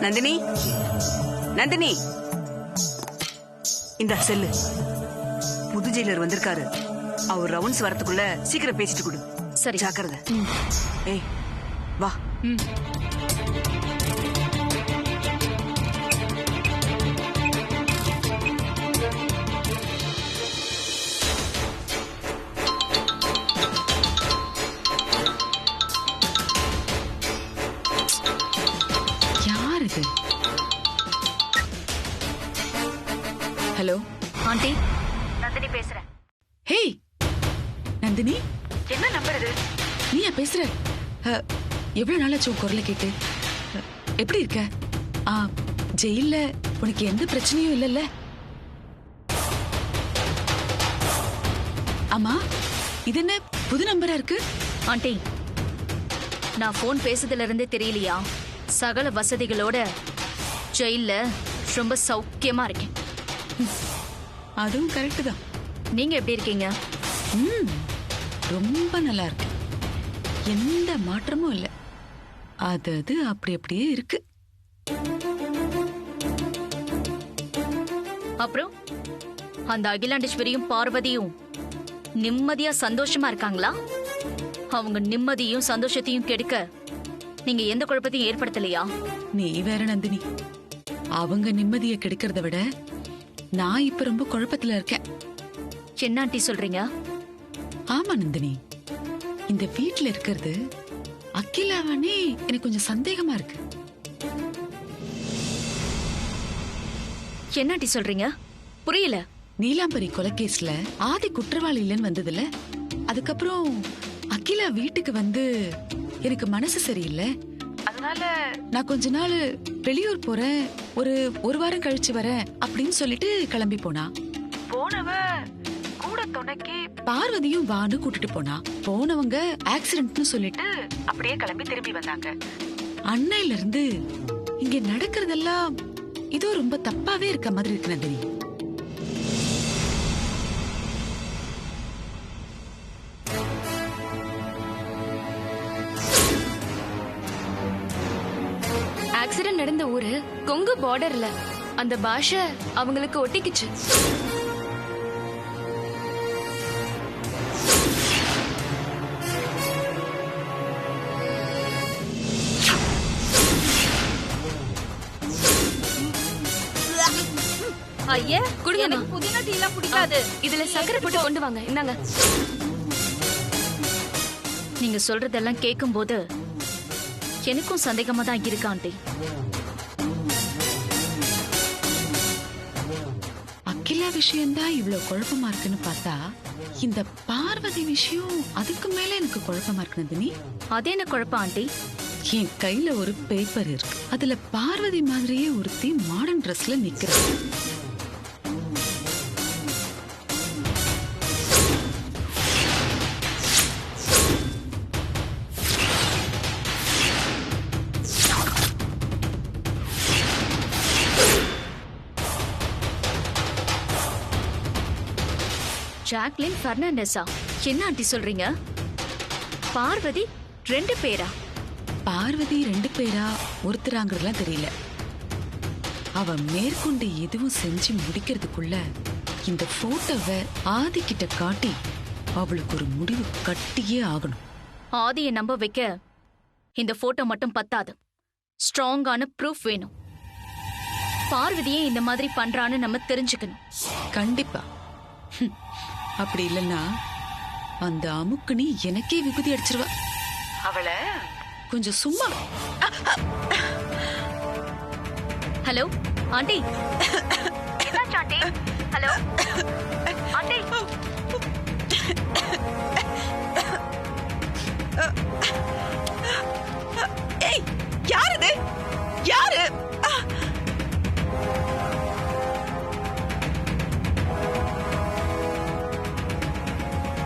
நந்தினி, நந்தினி, இந்த செல்லு. புது ஜெயிலர் வந்திருக்காரு. அவர் ரவுண்ட்ஸ் வரதுக்குள்ள சீக்கிரம் பேசிட்டு கொடு. சரி. ஜாக்கிரதை. ஏய் வா. யார் இது? ஹலோ ஆண்டி, நந்தினி பேசுறேன். ஹேய் நந்தினி, என்ன நம்பர் இது? நீயா பேசுற? எவ்வளவு நாளாச்சு உன் குரலை கேட்டு? எப்படி இருக்க? ஜெயில உனக்கு எந்த பிரச்சனையும் இல்லைல்ல? ஆமா, இது என்ன புது நம்பரா இருக்கு? ஆண்டி, நான் போன் பேசுறதுல இருந்தே தெரியலையா, சகல வசதிகளோட ஜெயில ரொம்ப சௌக்கியமா இருக்கேன். அதுவும் கரெக்ட் தான். நீங்க எப்படி இருக்கீங்க? ரொம்ப நல்லா இருக்கு. எந்த மாற்றமும் இல்லை. அது அப்படி அப்படியே இருக்கு. அப்புறம் அந்த அகிலாண்டேஸ்வரியும் பார்வதியும் நிம்மதியா சந்தோஷமா இருக்காங்களா? அவங்க நிம்மதியும் சந்தோஷத்தையும் கெடுக்க நீங்க எந்த குழப்பத்தையும் ஏற்படுத்தலையா? நீ வேற நந்தினி, அவங்க நிம்மதியை கெடுக்கிறத விட நான் இப்ப ரொம்ப குழப்பத்துல இருக்கேன். என்ன ஆண்டி சொல்றீங்க? ஆமா நந்தினி, இந்த வீட்டுல இருக்கிறது அகிலாவானே எனக்கு கொஞ்சம் சந்தேகமா இருக்கு. என்ன ஆண்டி சொல்றீங்க? புரியல. நீலாம்பரி கொலைகேஸ்ல ஆதி குற்றவாளி இல்லைன்னு வந்ததுல, அதுக்கப்புறம் அகிலா வீட்டுக்கு வந்து எனக்கு மனசு சரியில்லை, அதனால நான் கொஞ்ச நாள் வெளியூர் போறேன், ஒரு வாரம் கழிச்சு வரேன் அப்படின்னு சொல்லிட்டு கிளம்பி போனா. போனவ கூட துணைக்கு பார்வதியும் வான்னு கூட்டிட்டு போனா. போனவங்க ஆக்சிடென்ட்னு சொல்லிட்டு அப்படியே கிளம்பி திரும்பி வந்தாங்க. அன்னையில இருந்து இங்க நடக்கிறதெல்லாம் இதோ ரொம்ப தப்பாவே இருக்க மாதிரி இருக்கு நந்தினி. ஆக்சிடென்ட் நடந்த ஊரு கொங்கு பார்டர்ல. அந்த பாஷை அவங்களுக்கு ஒட்டிக்கிச்சு. ஐயா, குடுங்க. எனக்கு புதினா டீ எல்லாம் பிடிக்காது. இதுல சக்கரை போட்டு கொண்டு வாங்க. இந்தாங்க. நீங்க சொல்றதெல்லாம் கேட்கும்போது எனக்கும் சந்தேகமா தான் இருக்கு ஆண்டி. அகிலா விஷயம்தான் இவ்வளவு குழப்பமா இருக்குன்னு பார்த்தா, இந்த பார்வதி விஷயம் அதுக்கு மேல எனக்கு குழப்பமா இருக்கு நந்தினி. அது என்ன குழப்பம் ஆண்டி? என் கையில ஒரு பேப்பர் இருக்கு. அதுல பார்வதி மாதிரியே ஒருத்தி மாடர்ன் ட்ரெஸ்ல நிக்கிறாங்க. ஜாக்லின் பெர்னாண்டஸா? என்ன ஆண்டி சொல்றீங்க? பார்வதி 2 பேரா? பார்வதி 2 பேரா ஒருத்தராங்கிறதுலாம் தெரியல. அவ மேற்கொண்டு எதுவும் செஞ்சு முடிக்கிறதுக்குள்ள இந்த போட்டோவை ஆதி கிட்ட காட்டி அவளுக்கு ஒரு முடிவு கட்டியே ஆகணும். ஆதியை நம்ப வைக்க இந்த போட்டோ மட்டும் பத்தாது, ஸ்ட்ராங்கான ப்ரூஃப் வேணும். பார்வதியே இந்த மாதிரி பண்றான்னு நம்ம தெரிஞ்சுக்கணும். கண்டிப்பா. அப்படி இல்லைன்னா அந்த அமுக்குனி எனக்கே விபூதி அடிச்சிருவா. அவளை கொஞ்சம் சும்மா. Hello aunty. என்னாச்சு ஆண்டி? Hello aunty. ஏய், யார் இது? யாரு?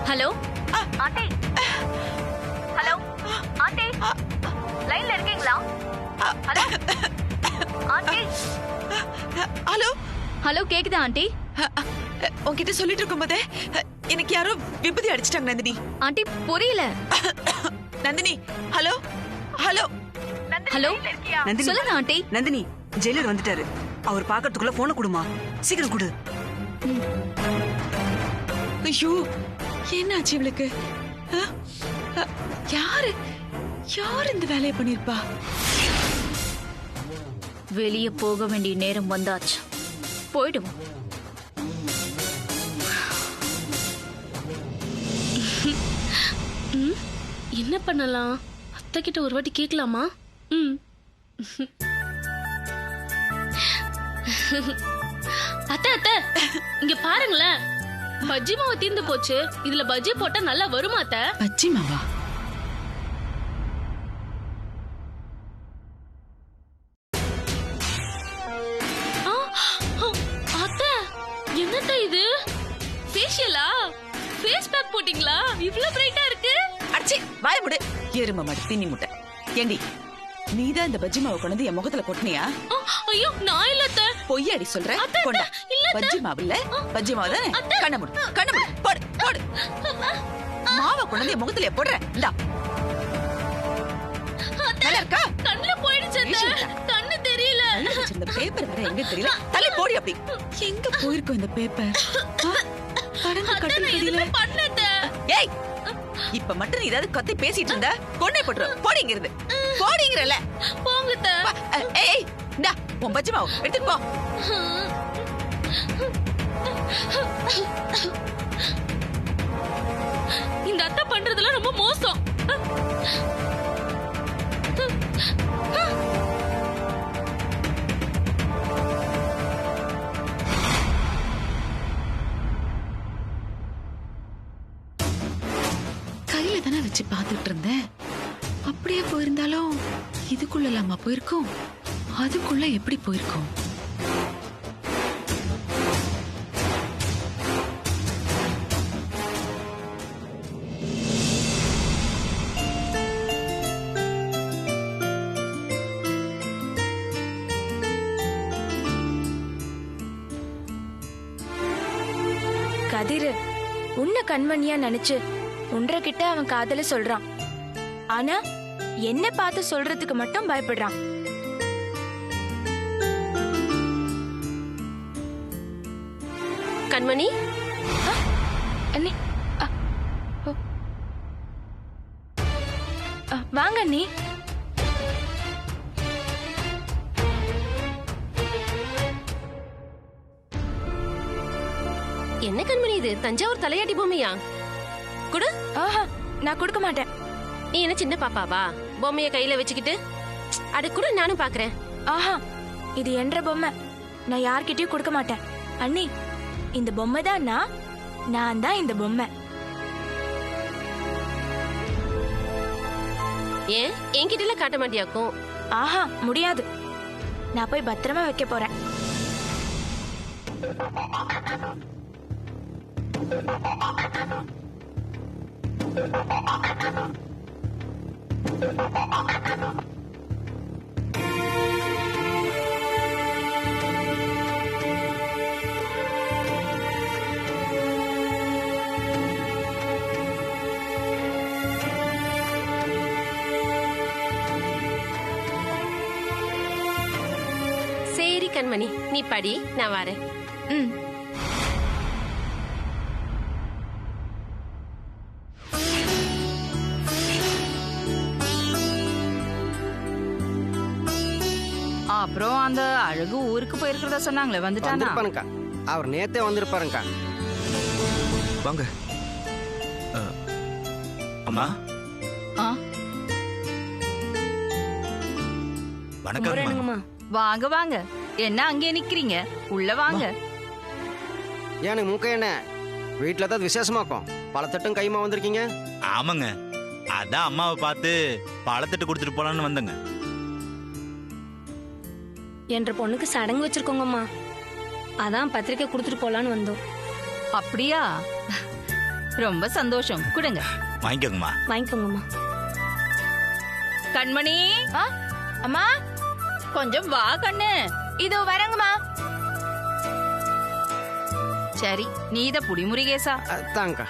Hello aunty. ஹலோ ஆண்டி, லைன்ல இருக்கீங்களா? Hello aunty. ஹலோ ஹலோ, கேக்குதா ஆண்டி? உன்கிட்ட சொல்லிட்டு இருக்கும் போதே எனக்கு யாரோ விபூதி அடிச்சிட்டாங்க நந்தினி. ஆண்டி புரியல. Nandini, hello hello hello Nandini சொல்லுங்க ஆண்டி. நந்தினி ஜெயிலர் வந்துட்டாரு. அவர் பாக்கிறதுக்குள்ள போன கொடுமா, சீக்கிரம் கொடு. ஐயோ என்னாச்சு இவளுக்கு? ஆ? யாரு யார் இந்த வேலையை பண்ணிருப்பா? வெளியே போக வேண்டிய நேரம் வந்தாச்சு, போயிடுவோம். என்ன பண்ணலாம்? அத்தை கிட்ட ஒரு வாட்டி கேட்கலாமா? அத்தை அத்தை இங்க பாருங்களேன், பஜ்ஜி மாவு தீர்ந்து போச்சு. இதுல பஜ்ஜி போட்டா நல்லா வருமா அத்தை? பச்சி மாவா? அத்தை என்னத்த இது? ஃபேஷியலா? ஃபேஸ் பேக் போட்டீங்களா? இவ்ளோ பிரைட்டா இருக்கு. அடிச்சி வாய முடு. எரும மாடு தின்னி முட்டை. ஏண்டி நீதான் இந்த பஜ்ஜி மாவு கொண்டு என் முகத்துல கொட்டினியா? ஐயோ நான் இல்ல அத்தை. பொய்யாடி சொல்ற? அத்தை, கொண்டா. இல்ல அத்தை. பஜ்ஜி மாவு இல்ல, பஜ்ஜி மாவு தானே? கண்ண முடு, கண்ண முடு. போடு போடு. மாவை கொண்டு என் முகத்துல போடுற. இந்தா. நல்லா இருக்கா? கண்ணுல போயிடுச்சு அத்தை. கண்ணு தெரியல. இந்த பேப்பர் வேற எங்க தெரியல. தள்ளி போடி அப்படி. எங்க போயிருக்கும் இந்த பேப்பர்? படங்க கட்டில் கடியில. பண்ணத. ஏய் இப்ப மட்டும் நீ ஏதாவது கத்தி பேசிட்டு இருந்த கொன்னே போட்டுரு. போடிங்கிறது போடிங்கறல. போங்க அத்தை. ஏய் இந்தா உன் பஜ்ஜி மாவு எடுத்துட்டு போ. இந்த அத்தை பண்றதெல்லாம் ரொம்ப மோசம். கையில தானே வச்சு பாத்துட்டு இருந்தேன். அப்படியே போயிருந்தாலும் இதுக்குள்ள இல்லாம போயிருக்கும், அதுக்குள்ள எப்படி போயிருக்கும்? கதிரு உன்னை கண்மணியா நினைச்சு உன்ற கிட்ட அவன் காதல சொல்றான். ஆனா என்ன பார்த்து சொல்றதுக்கு மட்டும் பயப்படுறான். கண்மணி அண்ணி வாங்க அண்ணி. என்ன கண்மணி இது? தஞ்சாவூர் தலையாட்டி பொம்மையா? குடு. ஆஹா நான் கொடுக்க மாட்டேன். நீ என்ன சின்ன பாப்பாவா பொம்மைய கையில வச்சுக்கிட்டு? அட குடு, நானும் பாக்குறேன். ஆஹா இது என்ற பொம்மை, நான் யார்கிட்டயும் கொடுக்க மாட்டேன். அண்ணி இந்த பொம்மை தான் நான் தான் இந்த பொம்மை. ஏன் என்கிட்ட காட்ட மாட்டியாக்கும்? ஆஹா முடியாது, நான் போய் பத்திரமா வைக்க போறேன். சரி கண்மணி, நீ படி, நான் வரேன். ம் அப்புறம் அந்த அழகு ஊருக்கு போயிருக்கிறதா சொன்னாங்களே, வந்துட்டானா? வந்திருப்பாருங்கக்கா, அவர் நேத்தே வந்திருப்பாருங்கக்கா. வாங்க. அம்மா. ஆ, வணக்கம். வாங்க வாங்க. என்ன அங்கே நிக்கிறீங்க? உள்ள வாங்க. ஏனுங்க மூக்க என்ன வீட்டுல தான் விசேஷமாக்கும் பழத்தட்டும் கைமா வந்திருக்கீங்க? ஆமாங்க, அதான் அம்மாவை பார்த்து பழத்தட்டு கொடுத்துட்டு போலான்னு வந்தங்க. என்ற பொண்ணுக்கு சடங்கு வச்சிருக்கோங்கம்மா, அதான் பத்திரிக்கை கொடுத்துட்டு போலான்னு வந்தோம். அப்படியா? ரொம்ப சந்தோஷம். கொடுங்க. வாங்கிக்கோங்கம்மா. வாங்கிக்கோங்கம்மா. கண்மணி, அம்மா கொஞ்சம் வா கண்ணு. இதோ வரங்கம்மா. சரி, நீத புடி முருகேசா. தாங்கக்கா.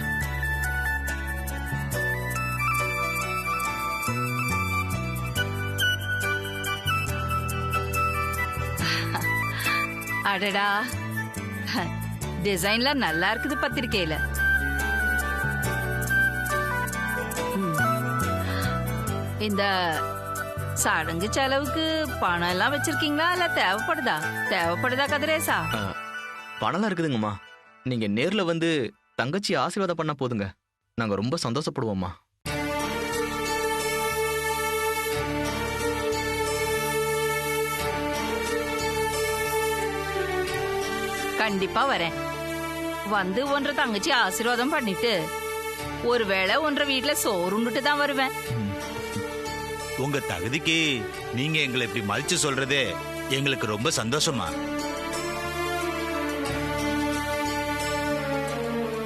அடடா, டிசைன்ல நல்லா இருக்குது பத்திரிக்கையில. இந்த சடங்கு செலவுக்கு பணம் எல்லாம் வச்சிருக்கீங்களா இல்ல தேவைப்படுதா கதிரேசா? பணம்லாம் இருக்குதுங்கம்மா. நீங்க நேர்ல வந்து தங்கச்சி ஆசீர்வாதம் பண்ணா போதுங்க, நாங்க ரொம்ப சந்தோஷப்படுவோம்மா. கண்டிப்பா வரேன். வந்து ஒன்ற தங்கச்சி ஆசீர்வாதம் பண்ணிட்டு ஒருவேளை ஒன்ற வீட்டுல சோறுண்டுட்டு தான் வருவேன். உங்க தகுதிக்கு நீங்க எங்களை இப்படி மதிச்சு சொல்றதே எங்களுக்கு ரொம்ப சந்தோஷமா.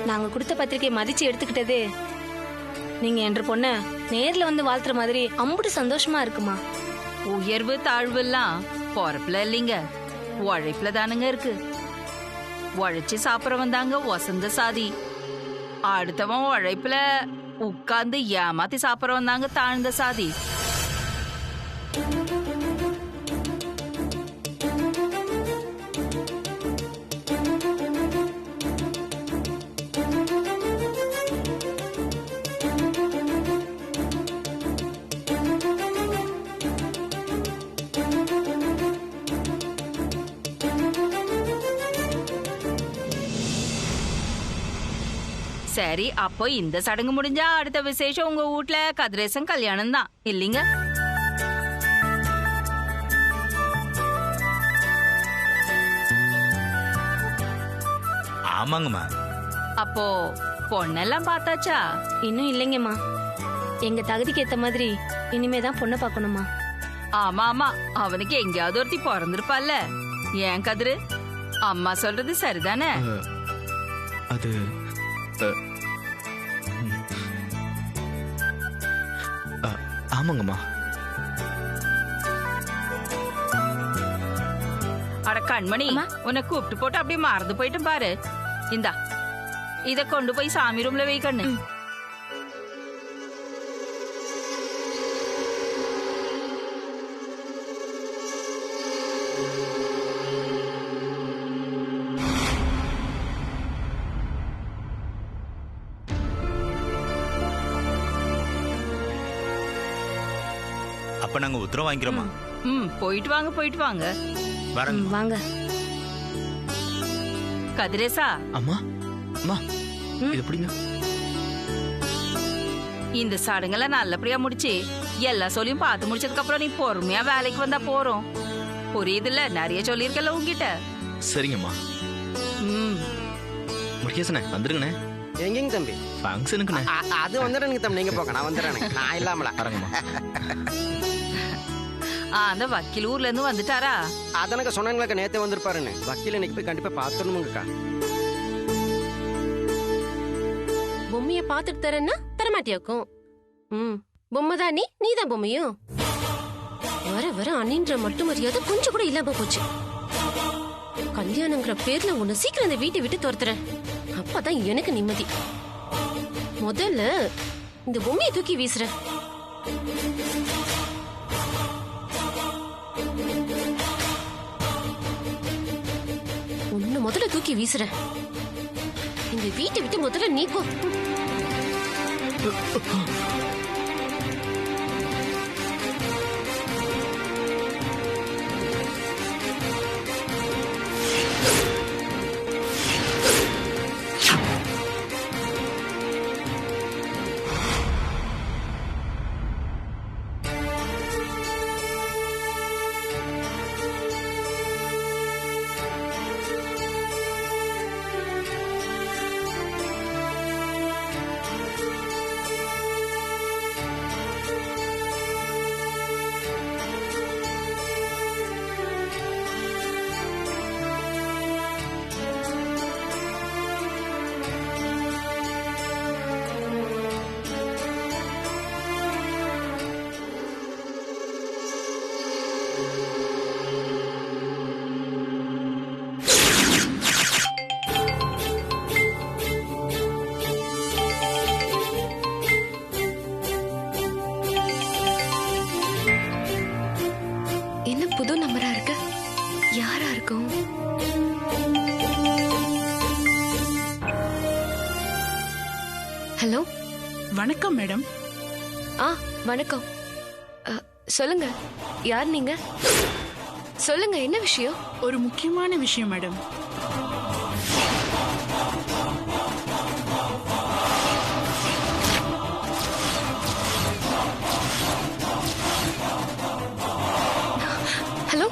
நாங்க கொடுத்த பத்திரிக்கை மதிச்சு எடுத்துக்கிட்டது நீங்க என்ற பொண்ண நேர்ல வந்து வாழ்த்துற மாதிரி அம்புட்டு சந்தோஷமா இருக்குமா. உயர்வு தாழ்வு எல்லாம் பொறப்புல இல்லைங்க, உழைப்புல தானுங்க இருக்கு. உழைச்சு சாப்பிடறவன் தாங்க வசந்த சாதி. அடுத்தவன் உழைப்புல உட்கார்ந்து ஏமாத்தி சாப்பிடறவன் தாங்க தாழ்ந்த சாதி. சரி, அப்போ இந்த சடங்கு முடிஞ்சா அடுத்த விசேஷம் உங்க வீட்ல கதிரேசன் கல்யாணம் தான் இல்லீங்க? ஆமாங்கம்மா. அப்போ பொண்ணெல்லாம் பார்த்தாச்சா? இன்னும் இல்லைங்கம்மா, எங்க தகுதிக்கு ஏத்த மாதிரி இனிமேதான் பொண்ணை பார்க்கணுமா. ஆமா ஆமா, அவனுக்கு எங்கேயாவது ஒருத்தி பிறந்திருப்பால. ஏன் கதிரு, அம்மா சொல்றது சரிதானே? அது ஆமாங்கம்மா. அட கண்மணி, உன்னை கூப்பிட்டு போட்டு அப்படியே மறந்து போயிட்டு பாரு. இந்தா, இத கொண்டு போய் சாமி ரூம்ல வைக்கணும். அப்ப நாங்க உத்தரவு வாங்கிக்கிறோமா? போயிட்டு வாங்க, போயிட்டு வாங்க. வாங்க கதிரேசா. அம்மா அம்மா, இது எப்படிங்க? இந்த சடங்கெல்லாம் நல்லபடியா முடிச்சு எல்லா சொல்லியும் பார்த்து முடிச்சதுக்கு அப்புறம் நீ பொறுமையா வேலைக்கு வந்தா போறோம். புரியுதுல்ல? நிறைய சொல்லியிருக்கல உங்ககிட்ட. சரிங்கம்மா. முருகேசனே வந்துருங்கண்ணே. எங்கேங்க தம்பி? ஃபங்க்ஷனுக்குண்ணே. அது வந்துடுங்க தம்பி, நீங்க போங்க, நான் வந்துடுறேன். நான் இல்லாமல வரங்கம்மா. அந்த வக்கீல் ஊர்ல இருந்து வந்துட்டாரா? அதனக்கு சொன்னாங்களா நேத்தே வந்திருப்பாருன்னு. வக்கீல் இன்னைக்கு போய் கண்டிப்பா பாத்துடணுங்கக்கா. பொம்மைய பாத்துட்டு தரேன்னா தரமாட்டியாக்கும். பொம்மைதான் நீ தான் பொம்மையும். வர வர அணின்ற மட்டும் மரியாதை கொஞ்சம் கூட இல்லாம போச்சு. கல்யாணங்கிற பேர்ல உன்னை சீக்கிரம் இந்த வீட்டை விட்டு துரத்துறேன், அப்பதான் எனக்கு நிம்மதி. முதல்ல இந்த பொம்மையை தூக்கி வீசுற. உன்னை முதல்ல தூக்கி வீசுற. இந்த வீட்டை விட்டு முதல்ல நீக்கோ. வணக்கம் மேடம். வணக்கம். சொல்லுங்க, யார் நீங்க? சொல்லுங்க, என்ன விஷயம்? ஒரு முக்கியமான விஷயம் மேடம். ஹலோ,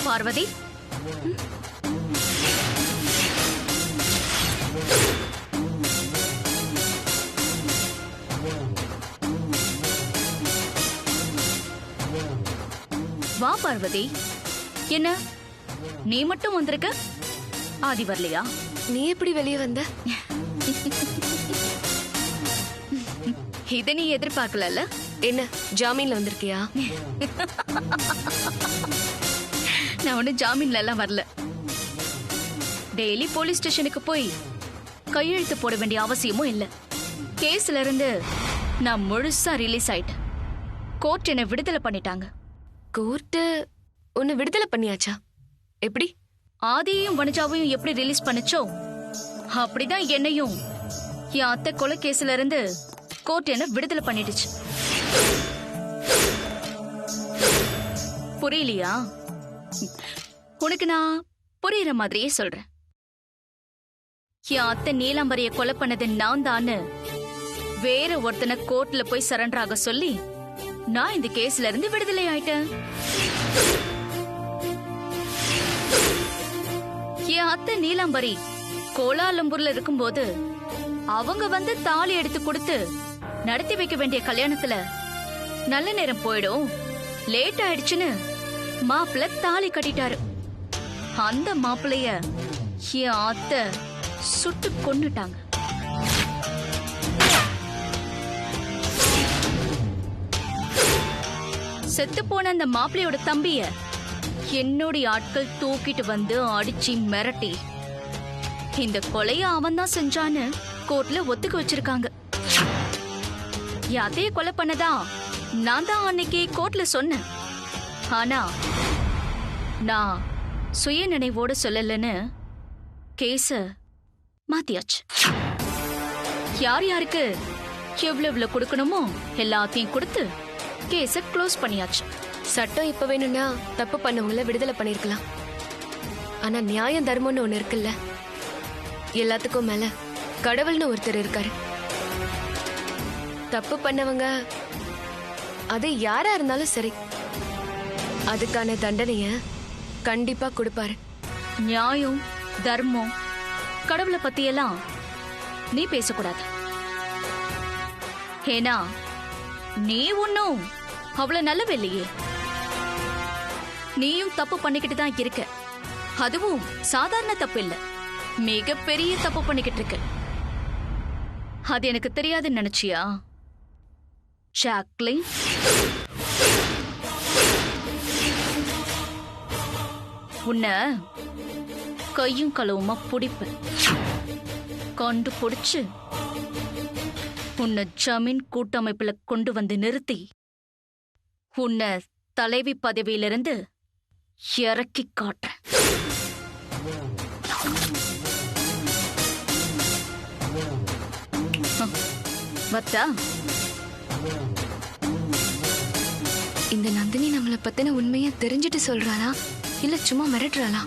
பார்வதி, வா பார்வதி. என்ன நீ மட்டும் வந்திருக்க, ஆதி வரலையா? நீ எப்படி வெளியே வந்த? இதை நீ எதிர்பார்க்கல. என்ன ஜாமீன்ல வந்திருக்கியா? நான் ஒன்னும் ஜாமீன்ல எல்லாம் வரல. டெய்லி போலீஸ் ஸ்டேஷனுக்கு போய் கையெழுத்து போட வேண்டிய அவசியமும் இல்ல. கேஸ்ல இருந்து நான் முழுசா ரிலீஸ் ஆயிட்டேன். கோர்ட் என்னை விடுதலை பண்ணிட்டாங்க. கோர்ட்டு உன்னை விடுதலை பண்ணியாச்சா? எப்படி? ஆதியையும் வனஜாவையும் எப்படி ரிலீஸ் பண்ணுச்சோ அப்படிதான் என்னையும் என் அத்தை கொலை கேஸ்ல இருந்து கோர்ட் என்ன விடுதலை பண்ணிடுச்சு. புரியலையா? உனக்கு நான் புரியுற மாதிரியே சொல்றேன். என் அத்தை நீலாம்பரிய கொலை பண்ணது நான் தான்னு வேற ஒருத்தனை கோர்ட்ல போய் சரண்டர் ஆக சொல்லி நான் இந்த கேஸ்ல இருந்து விடுதலை ஆயிட்டேன். என் அத்தை நீலாம்பரி கோலாலம்பூர்ல இருக்கும்போது அவங்க வந்து தாலி எடுத்து கொடுத்து நடத்தி வைக்க வேண்டிய கல்யாணத்துல நல்ல நேரம் போயிடும், லேட் ஆயிடுச்சுன்னு மாப்பிள்ள தாலி கட்டிட்டாரு. அந்த மாப்பிள்ளைய என் அத்தை சுட்டு கொன்னுட்டாங்க. செத்து போன அந்த மாப்பிள்ளையோட தம்பிய என்னுடைய ஆட்கள் தூக்கிட்டு வந்து அடிச்சு மிரட்டி இந்த கொலைய அவன் தான் செஞ்சான்னு கோர்ட்ல ஒத்துக்க வச்சிருக்காங்க. அதைய கொலை பண்ணதா நான் தான் அன்னைக்கு கோர்ட்ல சொன்னேன். ஆனா நான் சுய நினைவோட சொல்லலன்னு கேஸ மாத்தியாச்சு. யார் யாருக்கு எவ்வளவு கொடுக்கணுமோ எல்லாத்தையும் கொடுத்து கேஸ க்ளோஸ் பண்ணியாச்சு. சட்டம் இப்ப வேணும்னா தப்பு பண்ணவங்கள விடுதலை பண்ணிருக்கலாம். ஆனா நியாயம் தர்மம்னு ஒண்ணு இருக்குல்ல. எல்லாத்துக்கும் மேல கடவுள்னு ஒருத்தர் இருக்காரு. தப்பு பண்ணவங்க அது யாரா இருந்தாலும் சரி, அதுக்கான தண்டனைய கண்டிப்பா கொடுப்பாரு. நியாயம் தர்மம் கடவுளை பத்தியெல்லாம் நீ பேசக்கூடாது. ஏன்னா நீ ஒன்னும் அவ்வளவு நல்லவில்லையே. நீயும் தப்பு பண்ணிக்கிட்டு தான் இருக்க. அதுவும் சாதாரண தப்பு இல்ல, மிகப்பெரிய தப்பு பண்ணிக்கிட்டு இருக்க. அது எனக்கு தெரியாதுன்னு நினைச்சியா ஜாக்லின்? உன்னை கையும் களவுமா பிடிப்பேன். கண்டுபிடிச்சு உன்னை ஜமீன் கூட்டமைப்புல கொண்டு வந்து நிறுத்தி உன்னை தலைவி பதவியிலிருந்து இறக்கி காட்டுறேன். வத்தா? இந்த நந்தினி நம்மளை பத்தின உண்மையை தெரிஞ்சுட்டு சொல்றாளா இல்ல சும்மா மிரட்டுறாளா?